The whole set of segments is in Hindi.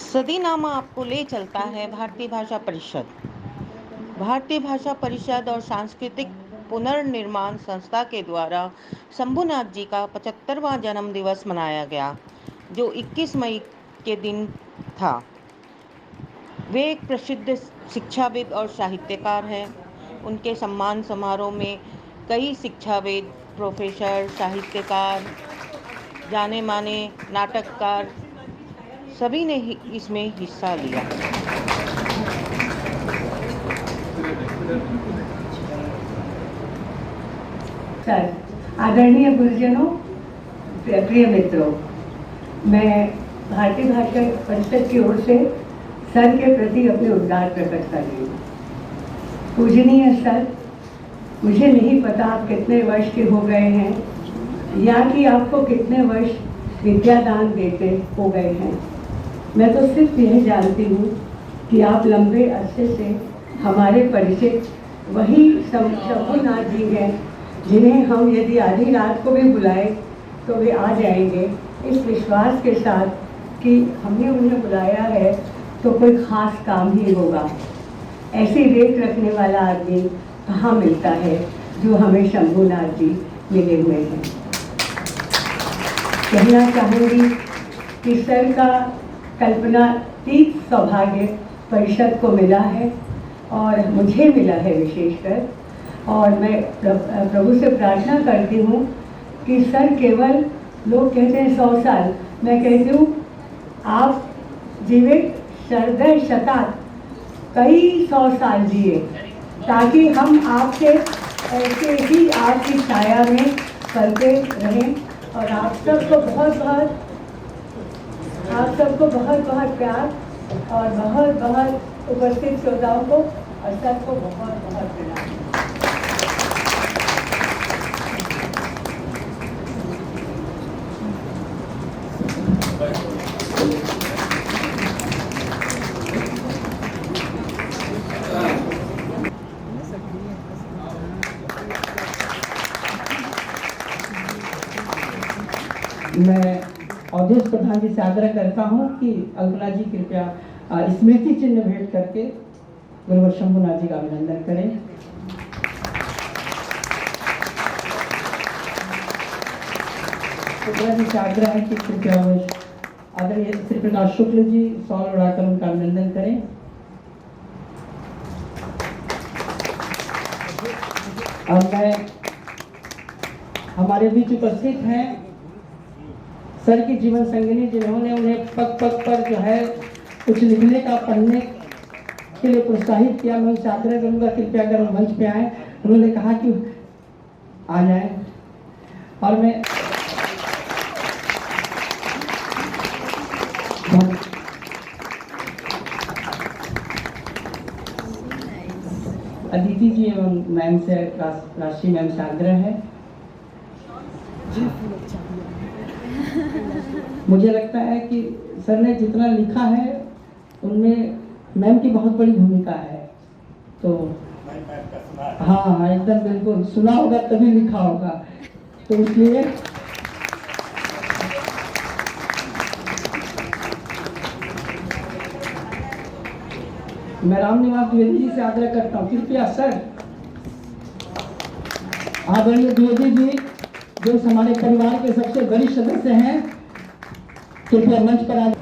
सदीनामा आपको ले चलता है भारतीय भाषा परिषद। भारतीय भाषा परिषद और सांस्कृतिक पुनर्निर्माण संस्था के द्वारा शंभुनाथ जी का 75वां जन्म दिवस मनाया गया, जो 21 मई के दिन था। वे एक प्रसिद्ध शिक्षाविद और साहित्यकार हैं। उनके सम्मान समारोह में कई शिक्षाविद, प्रोफेसर, साहित्यकार, जाने माने नाटककार सभी ने इसमें हिस्सा लिया। सर, आदरणीय गुरुजनों, प्रिय मित्रों, मैं भारतीय भाषा परिषद की ओर से सर के प्रति अपने उद्गार प्रकट कर रही हूँ। पूजनीय सर, मुझे नहीं पता आप कितने वर्ष के हो गए हैं या कि आपको कितने वर्ष विद्यादान देते हो गए हैं। मैं तो सिर्फ यह जानती हूँ कि आप लंबे अरसे से हमारे परिचित वही शंभुनाथ जी हैं, जिन्हें हम यदि आधी रात को भी बुलाए तो वे आ जाएंगे, इस विश्वास के साथ कि हमने उन्हें बुलाया है तो कोई ख़ास काम ही होगा। ऐसी रेख रखने वाला आदमी कहाँ मिलता है जो हमें शंभुनाथ जी मिले हुए हैं। कहना चाहूँगी कि सर का कल्पनातीत सौभाग्य परिषद को मिला है और मुझे मिला है विशेषकर, और मैं प्रभु से प्रार्थना करती हूँ कि सर केवल, लोग कहते हैं 100 साल, मैं कहती हूँ आप जीवित शरदय शतात कई 100 साल जिए, ताकि हम आपसे ऐसे ही आपकी छाया में चलते रहें। और आप सबको बहुत बहुत प्यार और बहुत बहुत उपस्थित श्रोताओं को और सबको बहुत बहुत प्रणाम। मैं अवधेश प्रधान जी से आग्रह करता हूं कि अल्पना जी कृपया स्मृति चिन्ह भेंट करके गुरुवर शंभुनाथ जी का अभिनंदन करें। अल्पना जी से आग्रह है कि कृपया वो आदरणीय श्री प्रकाश शुक्ल जी सौल उड़ाकर उनका अभिनंदन करें। अब मैं हमारे बीच उपस्थित हैं सर की जीवन संगिनी, जिन्होंने उन्हें पग पग पर जो है कुछ लिखने का, पढ़ने के लिए प्रोत्साहित किया। मैं उनसे आग्रह करूँगा कृपया अगर वो मंच पे आए। उन्होंने कहा कि आ जाए, और मैं अदिति जी एवं मैम से, राशि मैम से आग्रह है। मुझे लगता है कि सर ने जितना लिखा है उनमें मैम की बहुत बड़ी भूमिका है। तो हाँ, एकदम बिल्कुल सुना होगा तभी लिखा होगा, तो इसलिए मैं राम निवास द्विवेदी जी से आग्रह करता हूँ कृपया सर, आदरणीय द्विवेदी जी जो हमारे परिवार के सबसे वरिष्ठ सदस्य हैं, कृपया मंच पर आ।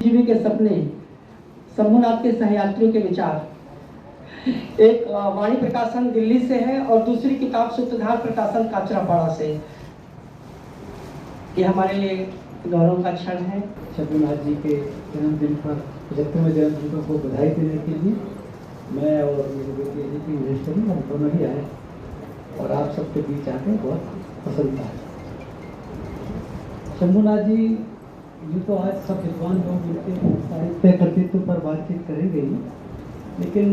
जीवी के सपने, शंभुनाथ के सहयात्रियों के विचार। एक वाणी प्रकाशन दिल्ली से है और दूसरी किताब सूत्रधार प्रकाशन काचरापाड़ा से। ये हमारे लिए गौरव का क्षण है। शंभुनाथ जी के जन्मदिन पर 75वें जन्मदिन को बधाई देने के लिए मैं और मेरे बेटे एडीपी मिनिस्टर हम दोनों ही आए और आप सबके बीच आके बहुत पसंद आया। शंभुनाथ जी ये तो आज सब विद्वान लोग मिलकर साहित्य कृतित्व पर बातचीत करेंगे ही, लेकिन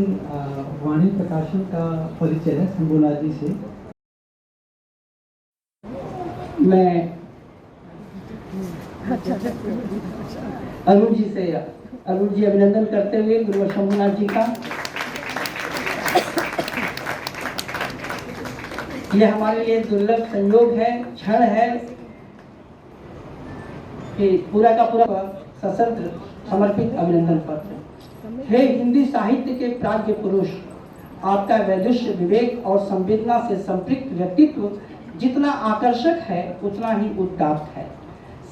वाणी प्रकाशन का परिचय है शंभुनाथ जी से। मैं अरुण जी अभिनंदन करते हुए गुरुवर शंभुनाथ जी का, यह हमारे लिए दुर्लभ संयोग है, क्षण है कि पूरा का पूरा सशस्त्र समर्पित अभिनंदन पत्र। हे हिंदी साहित्य के प्राज्ञ पुरुष, आपका वैदुष्य विवेक और संवेदना से संपृक्त व्यक्तित्व जितना आकर्षक है उतना ही उदात्त है।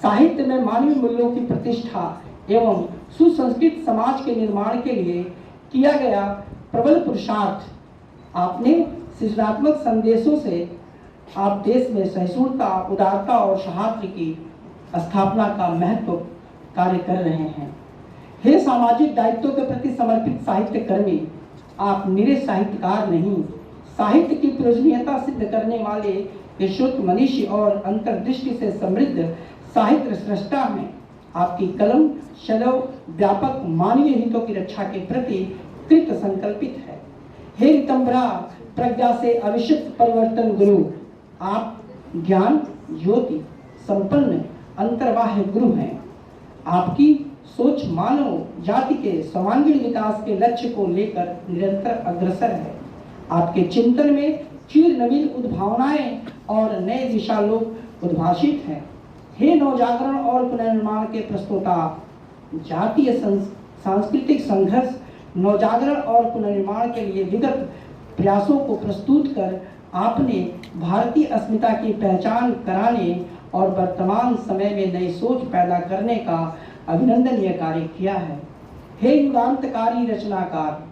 साहित्य में मानवीय मूल्यों की प्रतिष्ठा एवं सुसंस्कृत समाज के निर्माण के लिए किया गया प्रबल पुरुषार्थ, आपने सृजनात्मक संदेशों से आप देश में सहिष्णुता, उदारता और सौहार्द की स्थापना का महत्व कार्य कर रहे हैं। हे सामाजिक दायित्वों के प्रति समर्पित साहित्य कर्मी, आप निरे साहित्यकार नहीं, साहित्य की प्रयोजनीयता सिद्ध करने वाले विश्वत मनीषी और अंतर्दृष्टि से समृद्ध साहित्य सृष्टा हैं। आपकी कलम सदैव व्यापक मानवीय हितों की रक्षा के प्रति कृत संकल्पित है। हे रितंबरा प्रज्ञा से अविष्ट परिवर्तन गुरु, आप ज्ञान ज्योति संपन्न अंतर्बाह्य गुरु हैं। आपकी सोच मानव जाति के सर्वांगीण विकास के लक्ष्य को लेकर निरंतर अग्रसर है। आपके चिंतन में चिर नवीन उद्भावनाएं और नए दिशालोक उद्भाषित हैं। हे नवजागरण और पुनर्निर्माण के प्रस्तोता, जातीय सांस्कृतिक संघर्ष, नवजागरण और पुनर्निर्माण के लिए विगत प्रयासों को प्रस्तुत कर आपने भारतीय अस्मिता की पहचान कराने और वर्तमान समय में नई सोच पैदा करने का अभिनंदनीय कार्य किया है। हे युगांतकारी रचनाकार,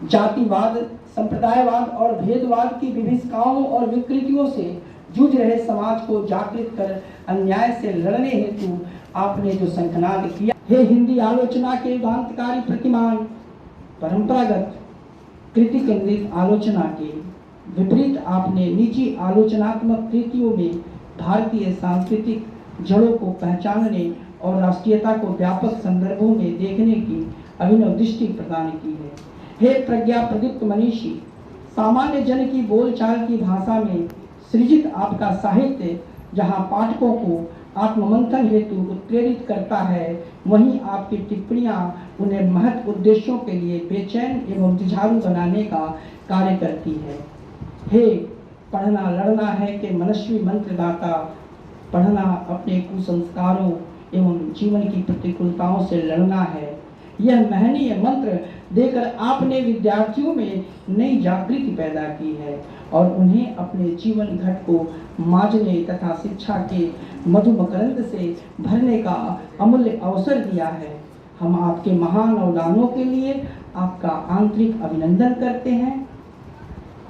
जातिवाद, संप्रदायवाद और भेदवाद की विभिन्नताओं और विकृतियों से जूझ रहे समाज को जागृत कर अन्याय से लड़ने हेतु आपने जो संकल्प किया। हे हिंदी आलोचना के युगांतकारी प्रतिमान, परंपरागत कृति केंद्रित आलोचना के विपरीत आपने निजी आलोचनात्मक कृतियों में भारतीय सांस्कृतिक जड़ों को पहचानने और राष्ट्रीयता को व्यापक संदर्भों में देखने की अभिनव दृष्टि प्रदान की है। हे प्रज्ञा प्रदीप्त मनीषी, सामान्य जन की बोलचाल की भाषा में सृजित आपका साहित्य जहां पाठकों को आत्ममंथन हेतु उत्प्रेरित करता है, वहीं आपकी टिप्पणियां उन्हें महत् उद्देश्यों के लिए बेचैन एवं जुझारू बनाने का कार्य करती है। हे पढ़ना लड़ना है के मनस्वी मंत्रदाता, पढ़ना अपने कुसंस्कारों एवं जीवन की प्रतिकूलताओं से लड़ना है। यह महनीय मंत्र देकर आपने विद्यार्थियों में नई जागृति पैदा की है और उन्हें अपने जीवन घट को मांझने तथा शिक्षा के मधु मकरंद से भरने का अमूल्य अवसर दिया है। हम आपके महान अवदानों के लिए आपका आंतरिक अभिनंदन करते हैं।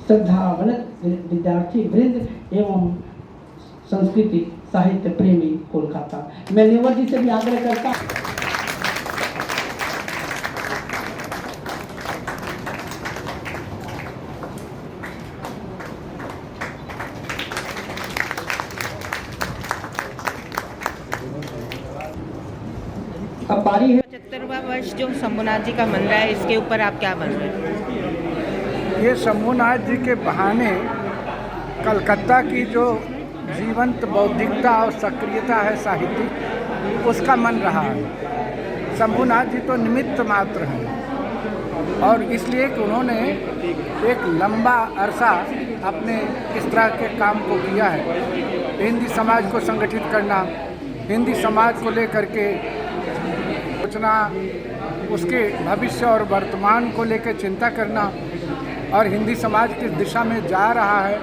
श्रद्धावनत विद्यार्थी वृंद एवं संस्कृति साहित्य प्रेमी कोलकाता। मैं नेवर जी से भी आग्रह करता हूँ अब पारी है। 75वां वर्ष जो शंभुनाथ जी का मन रहा है, इसके ऊपर आप क्या बन रहे हैं? ये शंभुनाथ जी के बहाने कलकत्ता की जो जीवंत बौद्धिकता और सक्रियता है साहित्यिक, उसका मन रहा है। शंभुनाथ जी तो निमित्त मात्र हैं और इसलिए कि उन्होंने एक लंबा अरसा अपने इस तरह के काम को किया है। हिंदी समाज को संगठित करना, हिंदी समाज को लेकर के सोचना, उसके भविष्य और वर्तमान को लेकर चिंता करना और हिंदी समाज किस दिशा में जा रहा है,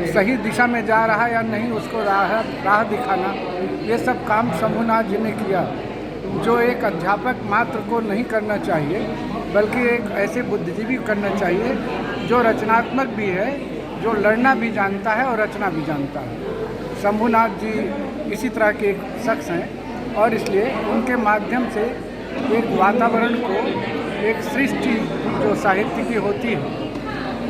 सही दिशा में जा रहा है या नहीं, उसको राह दिखाना, ये सब काम शंभुनाथ जी ने किया, जो एक अध्यापक मात्र को नहीं करना चाहिए बल्कि एक ऐसे बुद्धिजीवी करना चाहिए जो रचनात्मक भी है, जो लड़ना भी जानता है और रचना भी जानता है। शंभुनाथ जी इसी तरह के एक शख्स हैं और इसलिए उनके माध्यम से एक वातावरण को, एक सृष्टि जो साहित्य की होती है,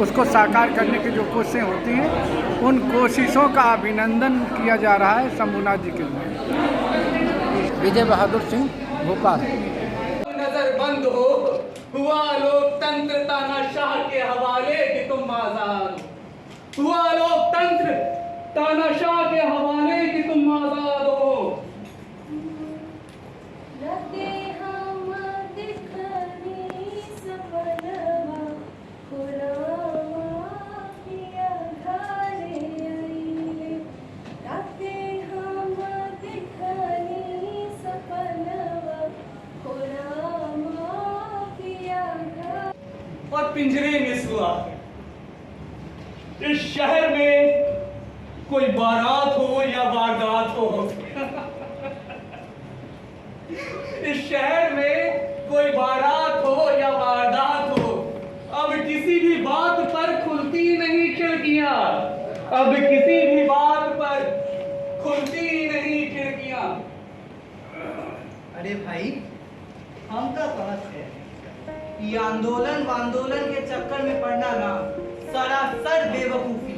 उसको साकार करने की जो कोशिशें होती हैं, उन कोशिशों का अभिनंदन किया जा रहा है शंभुनाथ जी के लिए। विजय बहादुर सिंह, भोपाल। नजर बंद हो हुआ लोकतंत्र तानाशाह के हवाले कि तुम आजाद हो। हुआ लोकतंत्र तानाशाह के हवाले कि तुम आजाद हो। और पिंजरे में सुआ इस शहर में कोई बारात हो या वारदात हो इस शहर में कोई बारात हो या वारदात हो, अब किसी भी बात पर खुलती नहीं खिड़कियां। अब किसी भी बात पर खुलती नहीं खिड़कियां। अरे भाई, हम तो समझ गए ये आंदोलन के चक्कर में पड़ना ना सरासर बेवकूफी।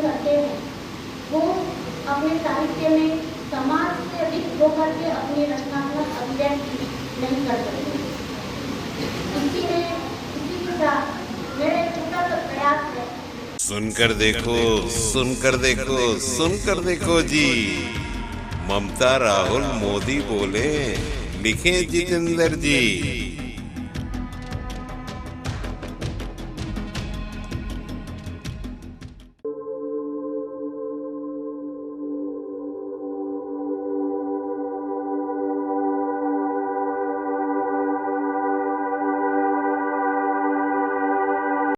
करते हैं वो अपने साहित्य में समाज से अधिक होकर के अपनी रचनात्मक अभिव्यक्ति नहीं कर सकते। इसी के साथ मेरे छोटा सा प्रयास है। सुनकर देखो, सुनकर देखो, सुनकर देखो जी। ममता राहुल मोदी बोले, लिखे जितेंद्र जी।